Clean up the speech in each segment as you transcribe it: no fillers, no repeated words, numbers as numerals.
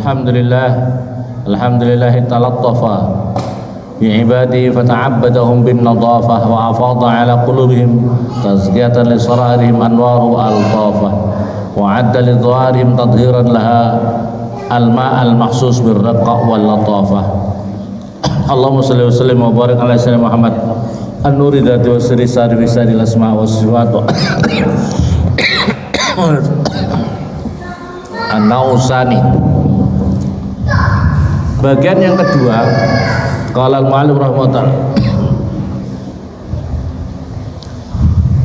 Alhamdulillah talattafa bi'ibadihi fata'abbadahum bin nadafah wa afadha ala qulubihim tazkiyatan li sararihim anwaru al-tafah wa adda li dhawarihim tadhiran laha al-ma' al-mahsus bir-raqqa wal latafah. Allahumma salli wa sallim wa barik ala sayyidina Muhammad an-nuri dzati wa sirri sari bisari al-asma' wa sifat an-nausani. Bagian yang kedua, qala al-mu'allif rahimahullah.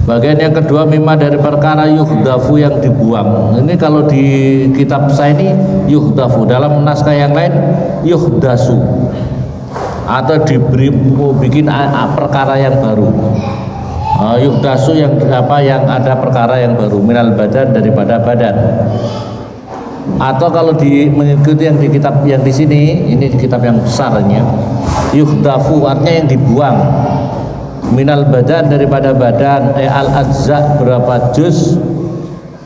Bagian yang kedua, mimma dari perkara yuhdafu yang dibuang. Ini kalau di kitab saya ini yuhdafu, dalam naskah yang lain yuhdasu, atau diberi bikin perkara yang baru. Yuhdasu yang ada perkara yang baru, minal badan, daripada badan. Atau kalau mengikuti yang di kitab yang di sini, ini di kitab yang besarnya, yuhdafu artinya yang dibuang, minal badan, daripada badan, al ajza, berapa juz,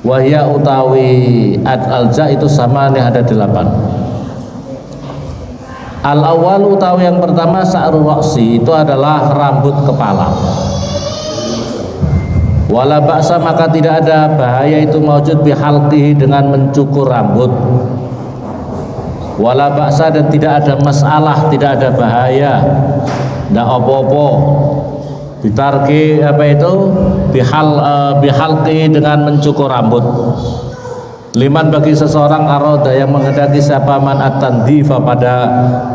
wahya utawi al ajza itu sama nih, ada 8. Al awal utawi yang pertama sa'ru ra'si, itu adalah rambut kepala. Wala ba'sa, maka tidak ada bahaya itu maujud bihalqihi, dengan mencukur rambut. Wala ba'sa, dan tidak ada masalah, tidak ada bahaya, tidak apa-apa bitarki bihalqihi, dengan mencukur rambut. Liman, bagi seseorang aroda yang menghendaki siapa man at-tandifa, pada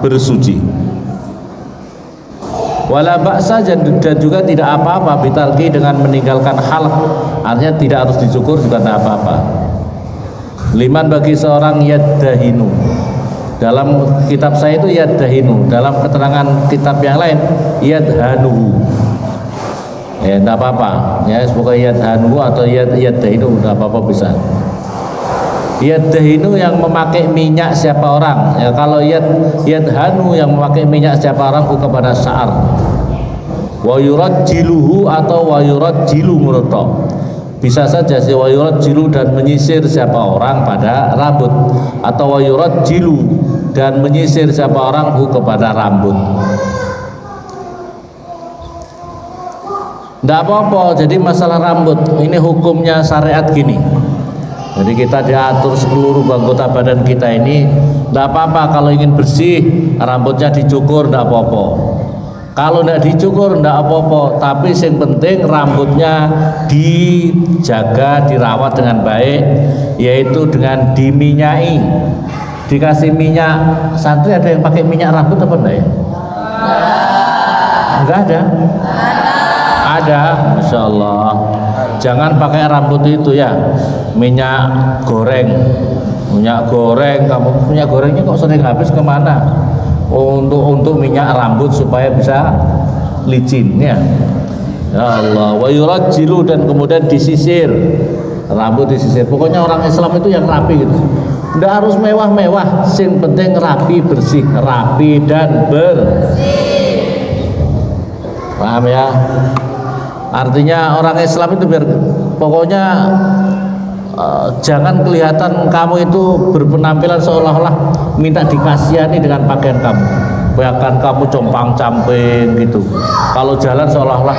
bersuci. Wala ba'sa, dan juga tidak apa-apa bitarki, dengan meninggalkan halq, artinya tidak harus dicukur juga tidak apa-apa. Liman, bagi seorang yaddahinu, dalam kitab saya itu yaddahinu, dalam keterangan kitab yang lain yadhanu, ya tidak apa-apa ya, semoga yadhanu atau yaddahinu tidak apa-apa, bisa. Yaddahinu yang memakai minyak siapa orang, ya kalau yadhanu yang memakai minyak siapa orang kepada sa'ar. Wa yurajjiluhu atau wa yurajjilu murta, bisa saja si wa yurajjilu, dan menyisir siapa orang pada rambut, atau wa yurajjilu, dan menyisir siapa orang kepada rambut. Tidak apa-apa. Jadi masalah rambut ini hukumnya syariat gini. Jadi kita diatur seluruh anggota badan kita ini, tidak apa-apa kalau ingin bersih rambutnya dicukur, tidak apa-apa. Kalau tidak dicukur tidak apa-apa, tapi yang penting rambutnya dijaga, dirawat dengan baik, yaitu dengan diminyai, dikasih minyak. Santri ada yang pakai minyak rambut apa enggak ya? Enggak ada. Ada, Masya Allah. Jangan pakai rambut itu ya, minyak goreng. Minyak goreng, kamu minyak gorengnya kok sering habis kemana? Untuk minyak rambut supaya bisa licin ya. Ya Allah, wa yurajjilu, dan kemudian disisir, rambut disisir. Pokoknya orang Islam itu yang rapi gitu. Tidak harus mewah-mewah, yang penting rapi, bersih, rapi dan bersih. Paham ya? Artinya orang Islam itu biar pokoknya jangan kelihatan kamu itu berpenampilan seolah-olah minta dikasihani dengan pakaian kamu. Bahkan kamu compang-camping gitu. Kalau jalan seolah-olah,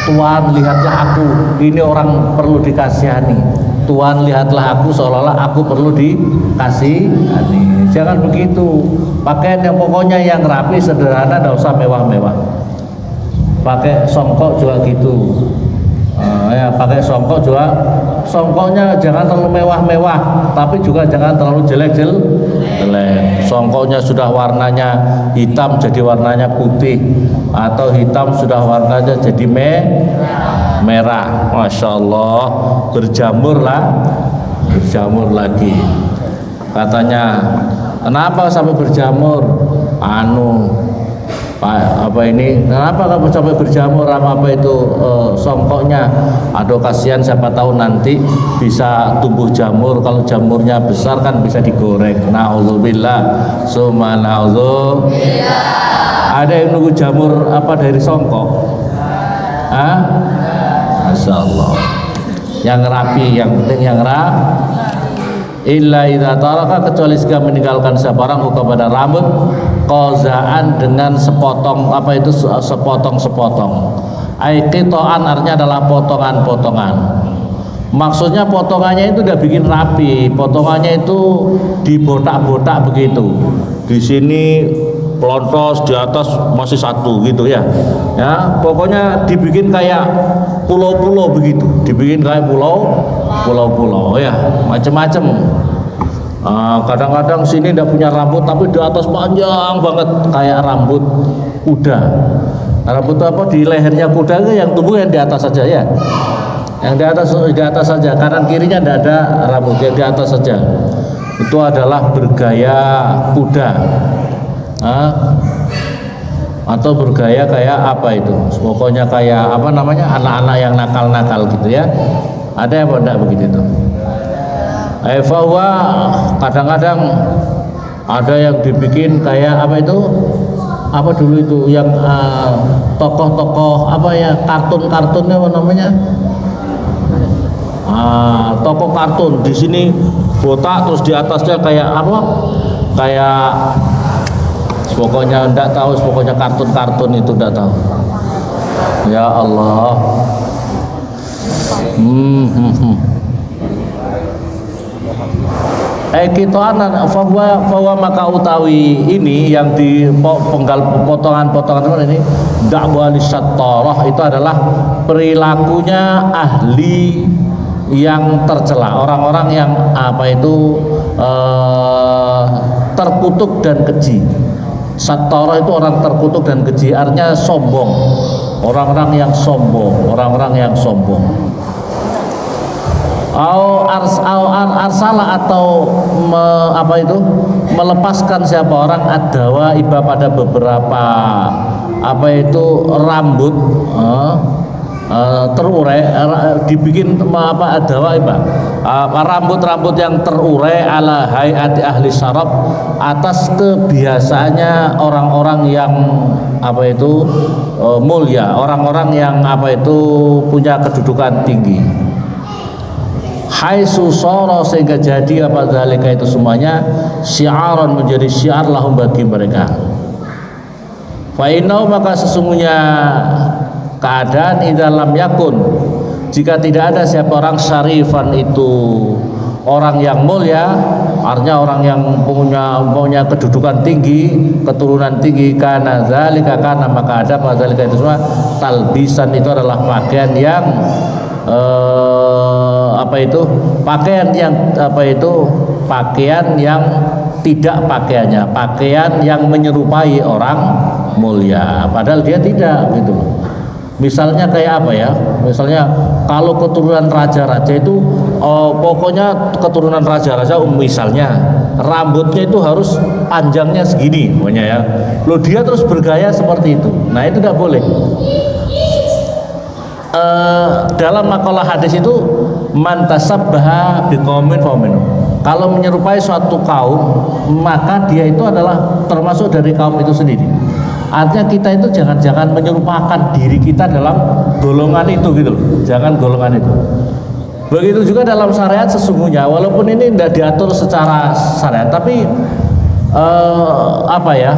Tuhan lihatlah aku, ini orang perlu dikasihani. Tuhan lihatlah aku, seolah-olah aku perlu dikasihani. Jangan begitu. Pakaian yang pokoknya yang rapi, sederhana, tidak usah mewah-mewah. Pakai songkok juga gitu, ya pakai songkok juga, songkoknya jangan terlalu mewah-mewah, tapi juga jangan terlalu jelek. Songkoknya sudah warnanya hitam jadi warnanya putih, atau hitam sudah warnanya jadi merah. Masya Allah, berjamur lagi. Katanya, kenapa sampai berjamur? Kenapa kamu sampai berjamur? Apa itu songkoknya? Aduh, kasihan, siapa tahu nanti bisa tumbuh jamur. Kalau jamurnya besar kan bisa digoreng. Na'udzubillah, summa na'udzubillah. Ada yang nunggu jamur dari songkok? Masya Allah. Yang rapi, yang penting yang rapi. illa idza taraka, kecuali jika meninggalkan sebarang kepada rambut qazaan dengan sepotong, apa itu sepotong-sepotong. Ai qita'an artinya adalah potongan-potongan. Maksudnya potongannya itu udah bikin rapi, potongannya itu dibotak-botak begitu. Di sini pelontos, di atas masih satu gitu ya. Ya, pokoknya dibikin kayak pulau-pulau begitu, dibikin kayak pulau-pulau ya, macam-macam. Kadang-kadang sini tidak punya rambut tapi di atas panjang banget kayak rambut kuda. Rambut apa di lehernya kuda itu yang tumbuh yang di atas saja ya. Yang di atas saja, kanan kirinya tidak ada rambut, yang di atas saja. Itu adalah bergaya kuda. Atau bergaya kayak apa itu? Pokoknya kayak apa namanya? Anak-anak yang nakal-nakal gitu ya. Ada apa enggak begitu itu? Fahuwa kadang-kadang ada yang dibikin kayak apa itu? Apa dulu itu yang tokoh-tokoh apa ya, kartun-kartunnya apa namanya? Tokoh kartun di sini botak, terus di atasnya kayak apa? Kayak pokoknya enggak tahu, pokoknya kartun-kartun itu enggak tahu. Ya Allah. Fahuwa maka utawi ini yang di potongan-potongan ini dakwah lisattarah, itu adalah perilakunya ahli yang tercela, orang-orang yang apa itu terkutuk dan keji. Sattarah itu orang terkutuk dan keji, artinya sombong, orang-orang yang sombong, orang-orang yang sombong. Arsala atau apa itu melepaskan siapa orang adawa iba pada beberapa apa itu rambut terurai, dibikin apa adawa iba rambut-rambut yang terurai ala hayati ahli syarab, atas kebiasaannya orang-orang yang apa itu mulia, orang-orang yang apa itu punya kedudukan tinggi. Haitsu sara, sehingga jadi apa zalika itu semuanya syiaran, menjadi syiar lahum bagi mereka. Fa innahu, maka sesungguhnya keadaan idza lam yakun, jika tidak ada siapa orang syarifan itu orang yang mulia, artinya orang yang punya kedudukan tinggi, keturunan tinggi, kana zalika, karena maka ada pada zalika itu semua talbisan, itu adalah pakaian yang apa itu pakaian yang apa itu pakaian yang tidak pakaiannya, pakaian yang menyerupai orang mulia padahal dia tidak gitu. Misalnya kayak apa ya, misalnya kalau keturunan raja-raja itu pokoknya keturunan raja-raja misalnya rambutnya itu harus panjangnya segini pokoknya ya, loh dia terus bergaya seperti itu, nah itu tidak boleh. Dalam makalah hadis itu man tasabbaha biqaumin faminhum, kalau menyerupai suatu kaum maka dia itu adalah termasuk dari kaum itu sendiri. Artinya kita itu jangan menyerupakan diri kita dalam golongan itu gitu loh, jangan golongan itu. Begitu juga dalam syariat sesungguhnya, walaupun ini tidak diatur secara syariat, tapi apa ya,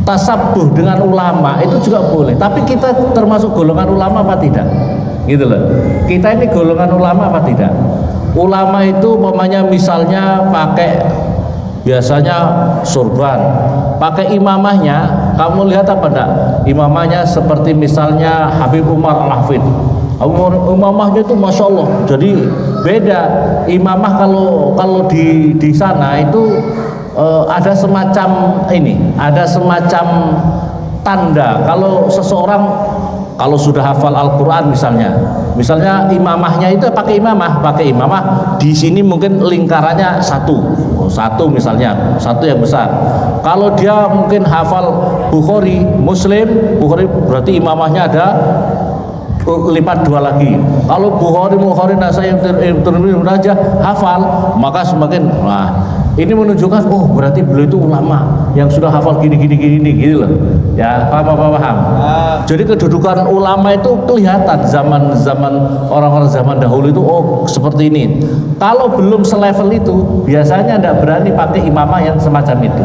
tasabuh dengan ulama itu juga boleh, tapi kita termasuk golongan ulama apa tidak gitu loh. Kita ini golongan ulama apa tidak? Ulama itu umpamanya misalnya pakai biasanya sorban, pakai imamahnya, kamu lihat apa enggak? Imamahnya seperti misalnya Habib Umar Al-Hafidh, imamahnya itu masya Allah, jadi beda imamah. Kalau di sana itu ada semacam ini, ada semacam tanda kalau seseorang kalau sudah hafal Al-Quran misalnya imamahnya itu pakai imamah di sini mungkin lingkarannya satu misalnya, satu yang besar. Kalau dia mungkin hafal Bukhari, Muslim, Bukhari berarti imamahnya ada lipat dua lagi. Kalau Bukhari Nasai Tirmidzi aja hafal, maka semakin Ini menunjukkan oh berarti beliau itu ulama yang sudah hafal gini gitu loh. Ya, paham. Jadi kedudukan ulama itu kelihatan zaman orang-orang zaman dahulu itu oh seperti ini. Kalau belum selevel itu biasanya tidak berani pakai imamah yang semacam itu.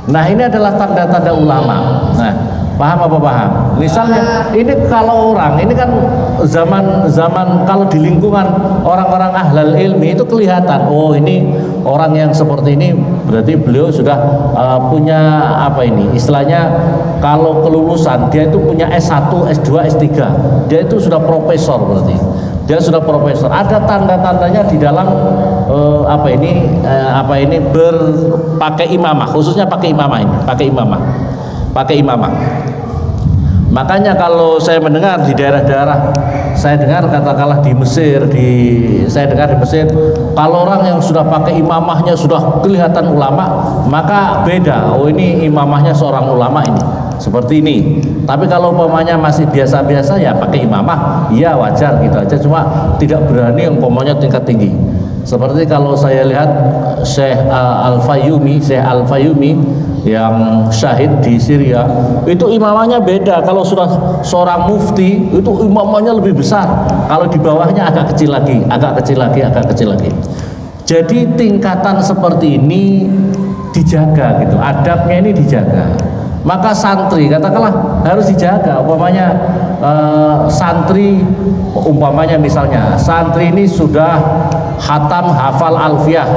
Nah, ini adalah tanda-tanda ulama. Nah, paham? Misalnya ini kalau orang ini kan zaman kalau di lingkungan orang-orang ahlal ilmi itu kelihatan oh ini orang yang seperti ini berarti beliau sudah punya apa ini istilahnya kalau kelulusan dia itu punya S1, S2, S3 dia itu sudah profesor berarti dia sudah profesor. Ada tanda-tandanya di dalam berpakai imamah, khususnya pakai imamah. Makanya kalau saya mendengar di daerah-daerah, saya dengar katakanlah di Mesir, kalau orang yang sudah pakai imamahnya sudah kelihatan ulama, maka beda. Oh ini imamahnya seorang ulama ini, seperti ini. Tapi kalau umpamanya masih biasa-biasa ya pakai imamah, iya wajar gitu aja. Cuma tidak berani umpamanya tingkat tinggi. Seperti kalau saya lihat Syekh Al-Fayyumi yang syahid di Syria, itu imamahnya beda. Kalau sudah seorang mufti, itu imamahnya lebih besar. Kalau di bawahnya agak kecil lagi. Jadi tingkatan seperti ini dijaga gitu, adabnya ini dijaga. Maka santri katakanlah harus dijaga. Umpamanya misalnya santri ini sudah hatam hafal alfiyah,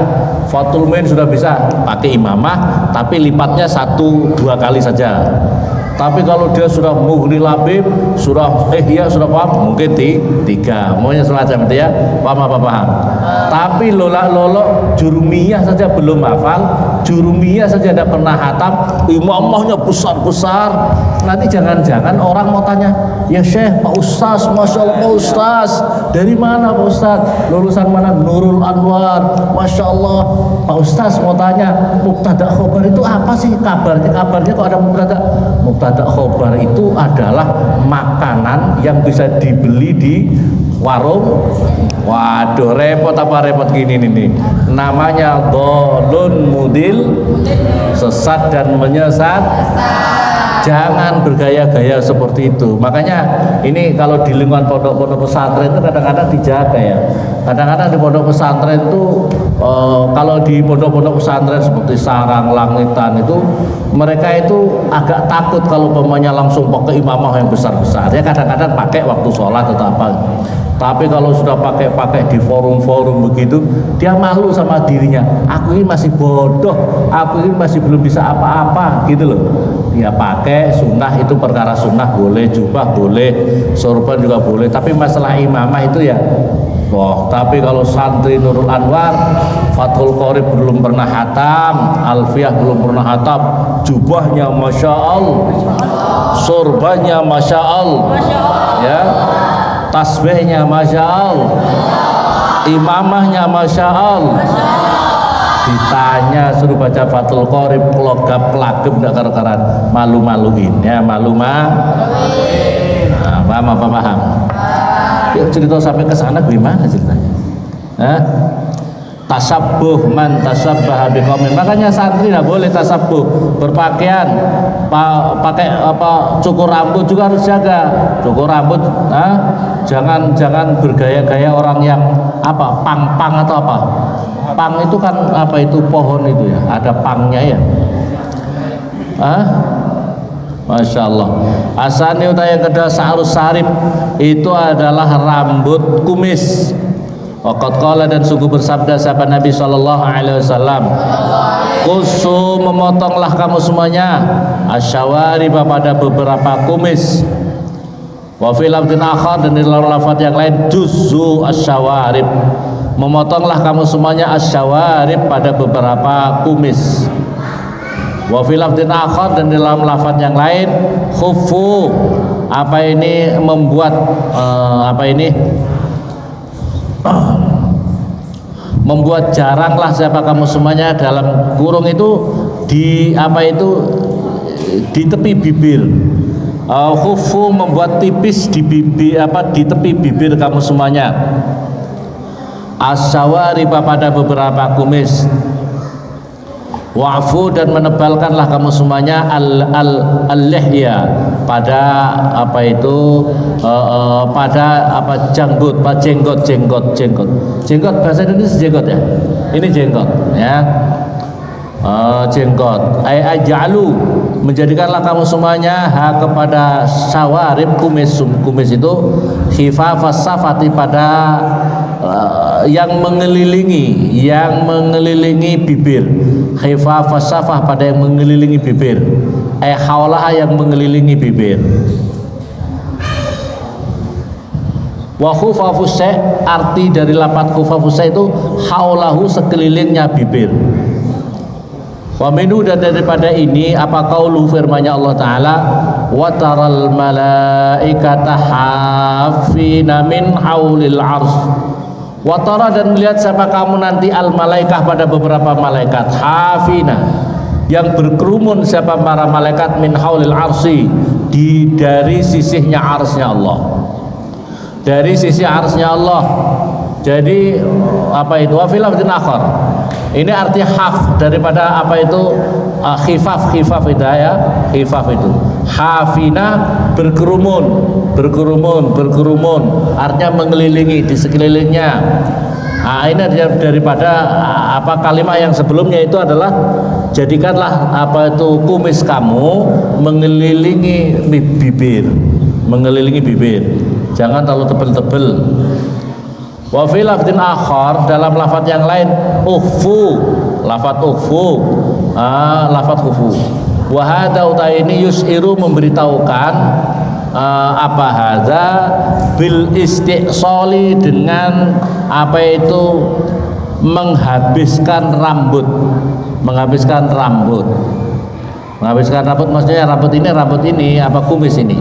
Fathul Muin sudah bisa pakai imamah, tapi lipatnya 1-2 kali saja. Tapi kalau dia sudah mughni labib, sudah sudah paham, mungkin 3, maunya semacam itu ya, paham. Tapi lolak jurumiyah saja belum hafal, jurumiyah saja tidak pernah hatam, imamahnya besar. Nanti jangan-jangan orang mau tanya, ya Syekh, Pak Ustaz, Masya Allah Pak Ustaz, dari mana Pak Ustaz? Lulusan mana? Nurul Anwar, Masya Allah. Pak Ustaz mau tanya, mubtada khobar itu apa sih kabarnya kok ada mubtada? Mubtada khobar itu adalah makanan yang bisa dibeli di warung. Waduh, repot gini nih. Namanya dhalun mudil, sesat dan menyesat. Jangan bergaya-gaya seperti itu. Makanya ini kalau di lingkungan pondok-pondok pesantren itu kadang-kadang dijaga ya. Kadang-kadang di pondok pesantren itu kalau di pondok-pondok pesantren seperti Sarang, Langitan itu mereka itu agak takut kalau pemainnya langsung pakai imamah yang besar-besar. Ya kadang-kadang pakai waktu sholat atau apa. Tapi kalau sudah pakai di forum-forum begitu, dia malu sama dirinya. Aku ini masih bodoh, aku ini masih belum bisa apa-apa gitu loh. Dia pakai sunnah itu perkara sunnah boleh, jubah boleh, sorban juga boleh. Tapi masalah imamah itu ya, tapi kalau santri Nurul Anwar, Fathul Qorib belum pernah hatam, Alfiyah belum pernah hatam, jubahnya Masya Allah, sorbannya Masya Allah, ya. Tasbihnya Masya Allah, imamahnya Masya Allah. Ditanya suruh baca Fathul Qorib, kelagep tidak karan-karan, malu-maluin ya, paham. Yuk cerita sampai ke sana gimana ceritanya? Tasabbuh man tasabbaha biqaumin. Makanya santri tidak boleh tasabbuh, berpakaian pakai cukur rambut juga harus jaga. Cukur rambut, jangan bergaya-gaya orang yang pang atau apa. Pang itu kan itu pohon itu ya, ada pangnya ya. Masya Allah. Asani utaya kedua sa'rus sarib itu adalah rambut kumis. Waqad qala dan sungguh bersabda sahabat Nabi sallallahu alaihi wasallam, "Qusu memotonglah kamu semuanya asyawarib pada beberapa kumis." Wa fil lafdhin akhar dan di dalam lafaz yang lain juzzu asyawarib. Memotonglah kamu semuanya asyawarib pada beberapa kumis. Wa fil lafdhin akhar dan di dalam lafaz yang lain khuffu membuat membuat jaranglah siapa kamu semuanya dalam kurung itu di tepi bibir. Khufu membuat tipis di tepi bibir kamu semuanya. Asyawari pada beberapa kumis. Wa'fu dan menebalkanlah kamu semuanya al-lihya pada apa itu pada apa janggut, jenggot bahasa Indonesia jenggot ya. Ini jenggot ya. Jenggot aj'alu menjadikanlah kamu semuanya kepada syawarib kumis itu khifafas safati pada yang mengelilingi bibir, khifafas safah pada yang mengelilingi bibir, haulaha yang mengelilingi bibir. Wa khufafus arti dari lafaz khufafus itu haulahu sekelilingnya bibir. Wa minhu dan daripada ini apa qaulu firman-Nya Allah Ta'ala wa taral malaikata hafina min haulil ars. Wa tara dan melihat siapa kamu nanti al malaikah pada beberapa malaikat hafina yang berkerumun siapa para malaikat min haulil arsi dari sisihnya arsnya Allah, dari sisi arsnya Allah. Jadi apa itu wafilafdin akhar. Ini arti haf daripada apa itu khifaf itu ya, khifaf itu hafina berkerumun artinya mengelilingi di sekelilingnya. Ini daripada apa kalimat yang sebelumnya itu adalah jadikanlah apa itu kumis kamu mengelilingi bibir, jangan terlalu tebel-tebel. Wa fi lafdin akhar dalam lafaz yang lain ukhfu, lafaz ukhfu, lafaz khufu. Wa hadza ini yus'iru memberitahukan apa hadza bil istiqsali dengan apa itu menghabiskan rambut maksudnya rambut ini apa kumis ini.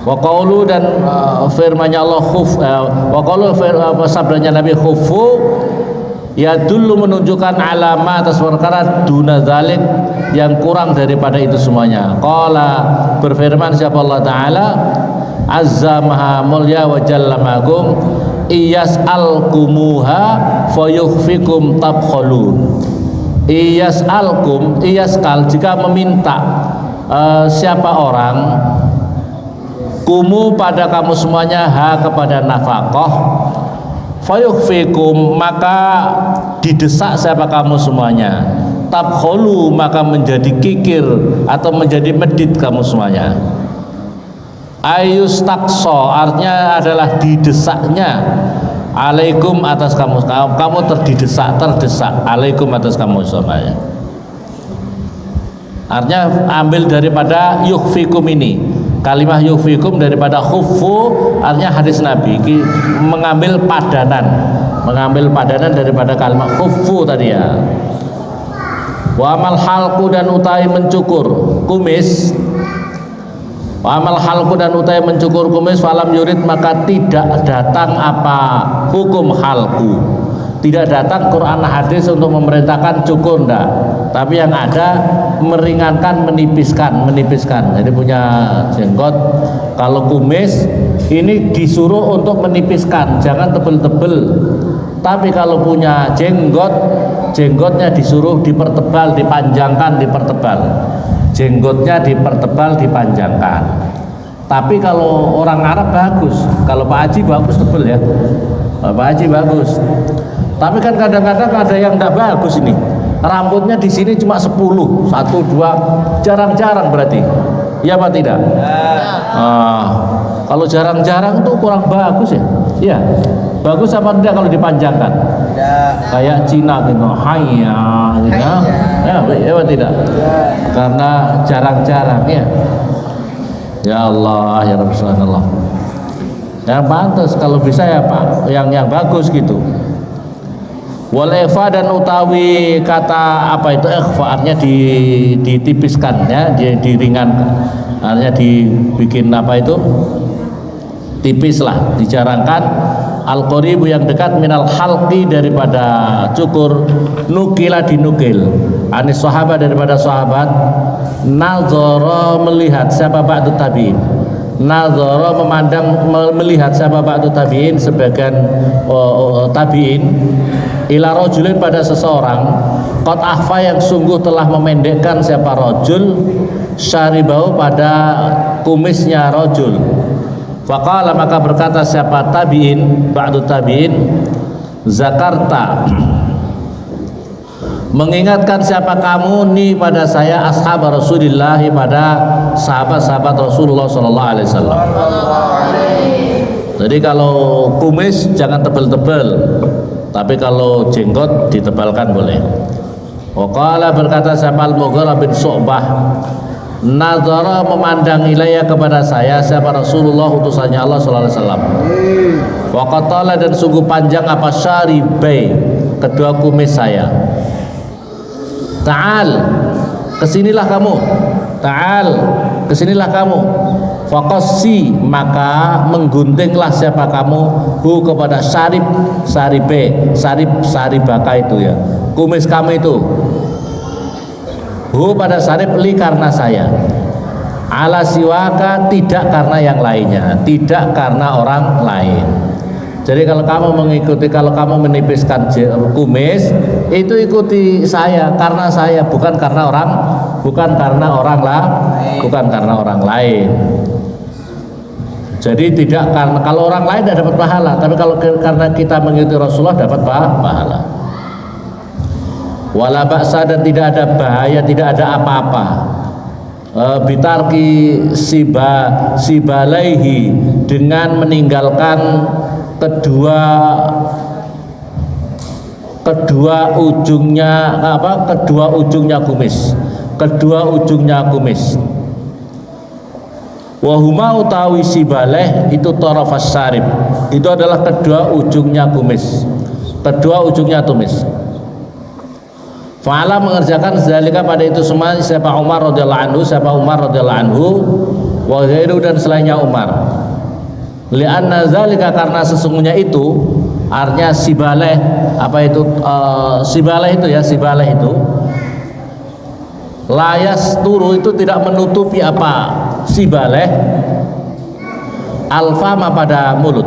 Wa qaulu dan firman-Nya Allah wa qaulu sabdanya Nabi khufu ya dulu menunjukkan alama atas perkara duna dzalik yang kurang daripada itu semuanya. Qala berfirman siapa Allah Ta'ala azza maha mulya wa jalla magum iyas'alkumuha fayukhfikum tabkhulun. Iyaskal jika meminta siapa orang kumu pada kamu semuanya kepada nafkah fayukhfikum maka didesak siapa kamu semuanya tabkhulu maka menjadi kikir atau menjadi medit kamu semuanya. Ayustaqsa artinya adalah didesaknya alaikum atas kamu terdesak alaikum atas kamu semuanya. Artinya ambil daripada yukhfikum ini. Kalimah yufikum daripada khufu artinya hadis Nabi mengambil padanan daripada kalimat khufu tadi ya. Wa amal halqu dan utai mencukur kumis. Wa amal halqu dan utai mencukur kumis falam yurid maka tidak datang apa hukum halqu. Tidak datang Quran hadis untuk memerintahkan cukur enggak, tapi yang ada meringankan menipiskan. Jadi punya jenggot kalau kumis ini disuruh untuk menipiskan, jangan tebel-tebel. Tapi kalau punya jenggotnya disuruh dipertebal, dipanjangkan, dipertebal. Jenggotnya dipertebal, dipanjangkan. Tapi kalau orang Arab bagus, kalau Pak Haji bagus tebel ya. Pak Haji bagus. Tapi kan kadang-kadang ada yang tidak bagus ini. Rambutnya di sini cuma 10, 1, 2, jarang-jarang berarti. Iya apa tidak? Kalau jarang-jarang itu kurang bagus ya. Iya. Bagus apa tidak kalau dipanjangkan? Tidak. Kayak Cina gitu, haya gitu. Ya, apa tidak? Karena jarang-jarang ya. Ya Allah, ya Rasulullah. Yang pantas kalau bisa ya Pak, yang bagus gitu. Wal ikhfa dan utawi kata apa itu ikhfa artinya ditipiskan ya, diringankan. Artinya dibikin apa itu? Tipis lah, dijarangkan. Al-qaribu yang dekat minal halqi daripada cukur, nukila dinukil. Anis sahabat daripada sahabat, nazara melihat siapa ba'du tabi'in. Nazara memandang melihat siapa ba'du tabi'in sebagian tabi'in ila rajulin pada seseorang qad ahfa yang sungguh telah memendekkan siapa rajul syaribau pada kumisnya rajul. Faqala maka berkata siapa tabi'in ba'du tabi'in, zakarta mengingatkan siapa kamu nih pada saya ashab Rasulillah, pada sahabat-sahabat Rasulullah sallallahu alaihi wasallam. Jadi kalau kumis jangan tebal-tebal, tapi kalau jenggot ditebalkan boleh. Waqala berkata siapa Al-Mughirah bin Syu'bah, nazara memandang ilayya kepada saya siapa Rasulullah utusannya Allah sallallahu alaihi wasallam. Wa qatala dan sungguh panjang apa syaribai kedua kumis saya. Ta'al kesinilah kamu, ta'al kesinilah kamu. Faqassi maka mengguntinglah siapa kamu hu kepada syarib saribe, syarib saribaka itu ya, kumis kamu itu. Hu pada syarib li karena saya, ala siwaka tidak karena yang lainnya, tidak karena orang lain. Jadi kalau kamu mengikuti, kalau kamu menipiskan kumis itu ikuti saya karena saya, bukan karena orang, bukan karena orang lah, bukan karena orang lain. Jadi tidak karena, kalau orang lain tidak dapat pahala, tapi kalau karena kita mengikuti Rasulullah dapat pahala. Wala ba'sa dan tidak ada bahaya, tidak ada apa-apa. Bitarki sibalaihi dengan meninggalkan kedua ujungnya kedua ujungnya kumis, kedua ujungnya kumis. Wahuma utawi sibaleh itu tarafas syarib, itu adalah kedua ujungnya kumis, kedua ujungnya tumis. Fa'ala mengerjakan zalika pada itu semua siapa Umar radhiyallahu anhu, siapa Umar radhiyallahu anhu, wa ghairu dan selainnya Umar. Li'anna zalika karena sesungguhnya itu artinya sibaleh apa itu sibaleh itu ya, sibaleh itu layas turu itu tidak menutupi apa sibaleh alfama pada mulut,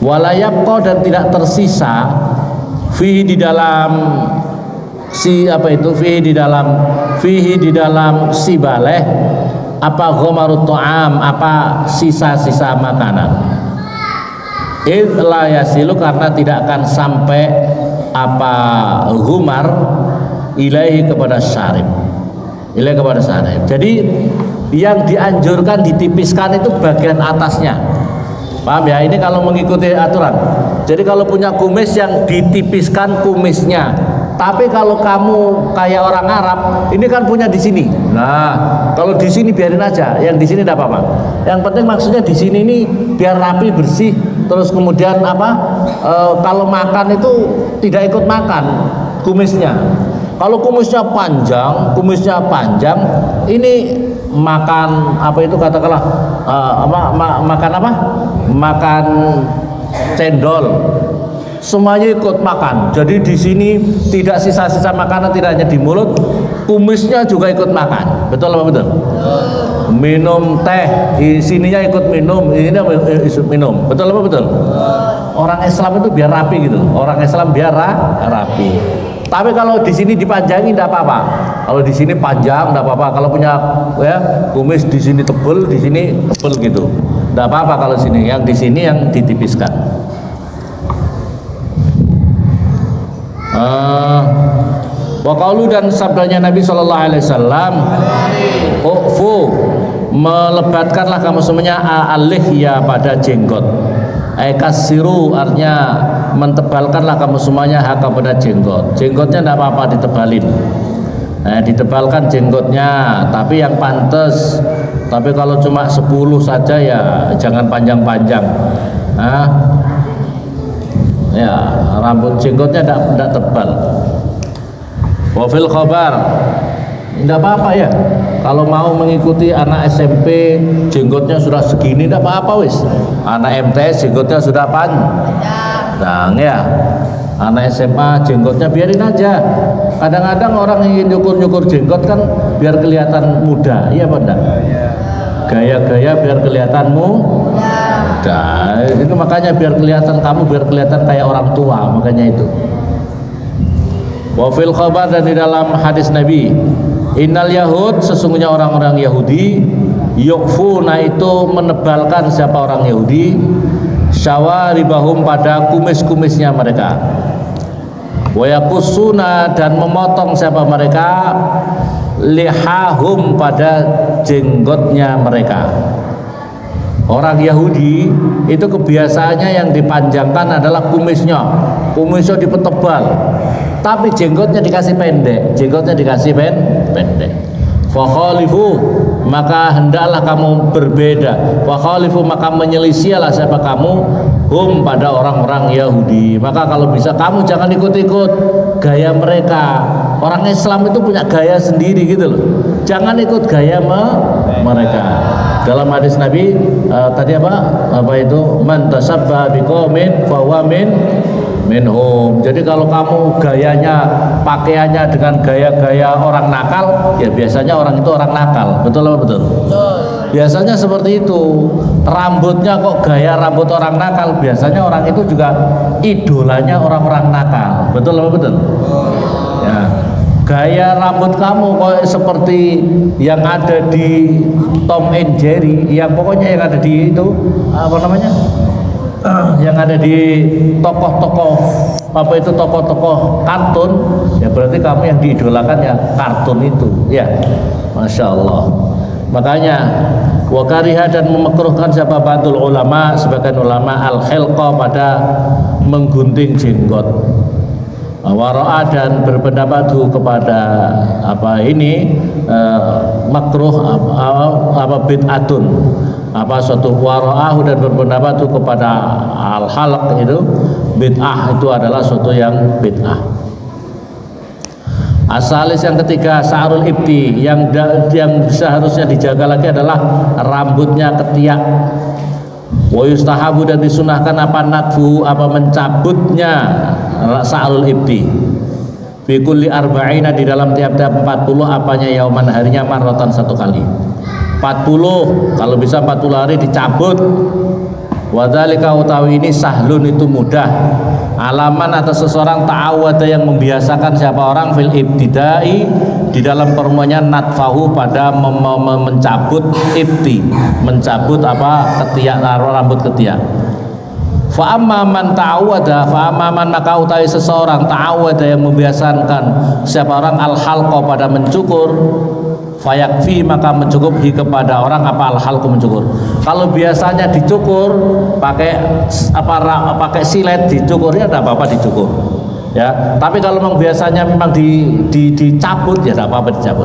walayabqa dan tidak tersisa fihi di dalam si apa itu fihi di dalam sibaleh apa ghamarut ta'am, apa sisa-sisa makanan. La yasilu karena tidak akan sampai apa ghumar ilaihi kepada syarib, ilaihi kepada syarib. Jadi yang dianjurkan ditipiskan itu bagian atasnya, paham ya? Ini kalau mengikuti aturan. Jadi kalau punya kumis yang ditipiskan kumisnya. Tapi kalau kamu kayak orang Arab, ini kan punya di sini. Nah, kalau di sini biarin aja, yang di sini tidak apa-apa. Yang penting maksudnya di sini ini biar rapi bersih. Terus kemudian apa? Kalau makan itu tidak ikut makan kumisnya. Kalau kumisnya panjang, ini makan apa itu katakanlah makan apa? Makan cendol. Semuanya ikut makan. Jadi di sini tidak sisa-sisa makanan, tidak hanya di mulut, kumisnya juga ikut makan. Betul apa betul? Minum teh, di sininya ikut minum, ini ikut minum. Betul apa betul? Orang Islam itu biar rapi gitu. Orang Islam biar rapi. Tapi kalau di sini dipanjangi tidak apa-apa. Kalau di sini panjang tidak apa-apa. Kalau punya ya kumis di sini tebel, di sini tebel gitu. Tidak apa-apa kalau sini. Yang di sini yang ditipiskan. Waqalu dan sabdanya Nabi Shallallahu Alaihi Wasallam, ufu melebatkanlah kamu semuanya alih ya pada jenggot. Kasiru artinya mentebalkanlah kamu semuanya haka pada jenggot. Jenggotnya tidak apa-apa ditebalin. Ditebalkan jenggotnya, tapi yang pantas. Tapi kalau cuma 10 saja ya jangan panjang-panjang. Ya, rambut jenggotnya tidak tebal. Wafil khabar, tidak apa-apa ya. Kalau mau mengikuti anak SMP jenggotnya sudah segini, tidak apa-apa wis. Anak MTS jenggotnya sudah panjang ya. Anak SMA jenggotnya biarin aja. Kadang-kadang orang ingin nyukur-nyukur jenggot kan biar kelihatan muda, iya apa enggak? Gaya-gaya biar kelihatanmu muda. Itu makanya biar kelihatan kamu, biar kelihatan kayak orang tua, makanya itu. Wa fil khabar, dan di dalam hadis Nabi, innal yahud, sesungguhnya orang-orang Yahudi, yukfuna itu menebalkan siapa orang Yahudi, syawaribahum pada kumis-kumisnya mereka, wa yakussuna dan memotong siapa mereka, lihahum pada jenggotnya mereka. Orang Yahudi itu kebiasaannya yang dipanjangkan adalah kumisnya dipetebal, tapi jenggotnya dikasih pendek, pendek. Fakhalifu, maka hendaklah kamu berbeda. Fakhalifu, maka menyelisihilah siapa kamu, hum, pada orang-orang Yahudi. Maka kalau bisa kamu jangan ikut-ikut gaya mereka. Orang Islam itu punya gaya sendiri gitu loh. Jangan ikut gaya mereka. Dalam hadis Nabi tadi apa itu, man tasabbaha biqaumin fahuwa minhum. Jadi kalau kamu gayanya, pakaiannya dengan gaya-gaya orang nakal, ya biasanya orang itu orang nakal. Betul apa betul? Biasanya seperti itu. Rambutnya kok gaya rambut orang nakal, biasanya orang itu juga idolanya orang-orang nakal. Betul apa betul? Ya. Gaya rambut kamu kok seperti yang ada di Tom and Jerry, yang pokoknya yang ada di itu apa namanya, yang ada di tokoh-tokoh tokoh-tokoh kartun, ya berarti kamu yang diidolakan ya kartun itu, ya. Masya Allah. Makanya wakariha, dan memekruhkan siapa ba'dul ulama, sebagian ulama, al-khilqa, pada menggunting jenggot. Wara'a, dan berpendapat kepada makruh bid'atun, suatu wara'ahu, dan berpendapat kepada al-halq itu bid'ah, itu adalah suatu yang bid'ah. Asalis, yang ketiga, sa'rul ibti, yang seharusnya dijaga lagi adalah rambutnya ketiak. Wa yustahabu, dan disunahkan natfu, mencabutnya sa'rul ibti fi kulli arba'ina, di dalam tiap-tiap 40 yauman, harinya, marratan, satu kali. 40, kalau bisa 40 hari dicabut. Wadzalika, utawi ini, sahlun, itu mudah, alaman atas seseorang, ta'awwada, yang membiasakan siapa orang, fil ibtidai, di dalam permuanya, natfahu, pada mencabut ibti, mencabut ketiak, rambut ketiak. Fa amma man ta'awwada, maka utawi seseorang, ta'awwada, yang membiasakan siapa orang, al-halqa, pada mencukur, fayakfi, maka mencukupi kepada orang al-halqu, mencukur. Kalau biasanya dicukur pakai silet, dicukurnya tidak apa-apa dicukur, ya. Tapi kalau memang biasanya memang dicabut, ya tidak apa-apa dicabut.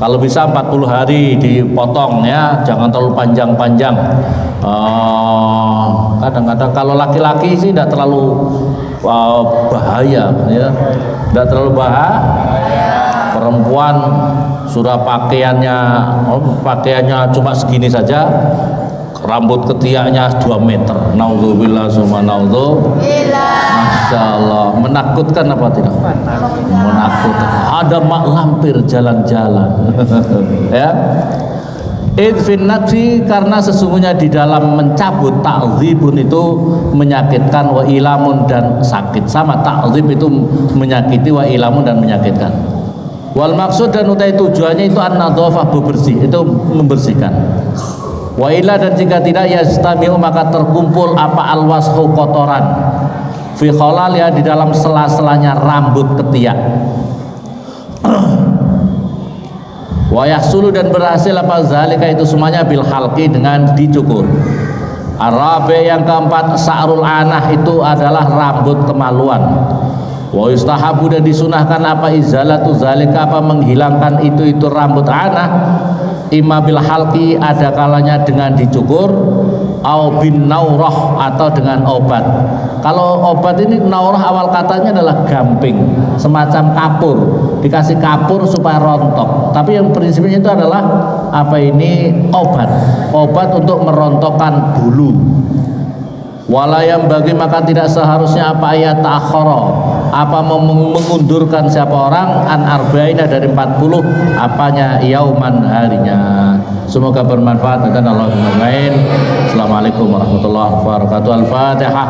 Kalau bisa 40 hari dipotong, ya, jangan terlalu panjang-panjang. Kadang-kadang kalau laki-laki sih tidak terlalu bahaya, ya, tidak terlalu bahaya. Perempuan sudah pakaiannya cuma segini saja, rambut ketiaknya 2 meter. Naudzubillah summa naudzubillah. Masya Allah, menakutkan apa tidak? Menakutkan. Ada mak lampir jalan-jalan. Ya. Idfin natfi, karena sesungguhnya di dalam mencabut, ta'zibun, itu menyakitkan, wa ilamun, dan sakit. Sama, ta'zib itu menyakiti, wa ilamun, dan menyakitkan. Wal maksud, dan utai tujuannya itu an-nadhafah, bebersih, itu membersihkan. Wa illa, dan jika tidak, yastamiu, maka terkumpul al-washu, kotoran, fi khalal, ya, di dalam sela-selanya rambut ketiak. Wa yahsulu, dan berhasil zalika, itu semuanya bil halqi, dengan dicukur. Arabi, yang keempat, sa'rul anah, itu adalah rambut kemaluan. Wa yustahabu, dan disunahkan izalatu zalika, menghilangkan itu rambut anah, imma bil halqi, ada kalanya dengan dicukur, au bin naurah, atau dengan obat. Kalau obat ini, naurah awal katanya adalah gamping, semacam kapur, dikasih kapur supaya rontok. Tapi yang prinsipnya itu adalah obat untuk merontokkan bulu. Walayam bagi, maka tidak seharusnya ayat ta'akhara, mengundurkan siapa orang, an arba'ina, dari 40 yauman, harinya. Semoga bermanfaat, dan Allahumma amin. Assalamualaikum warahmatullahi wabarakatuh. Al-Fatihah.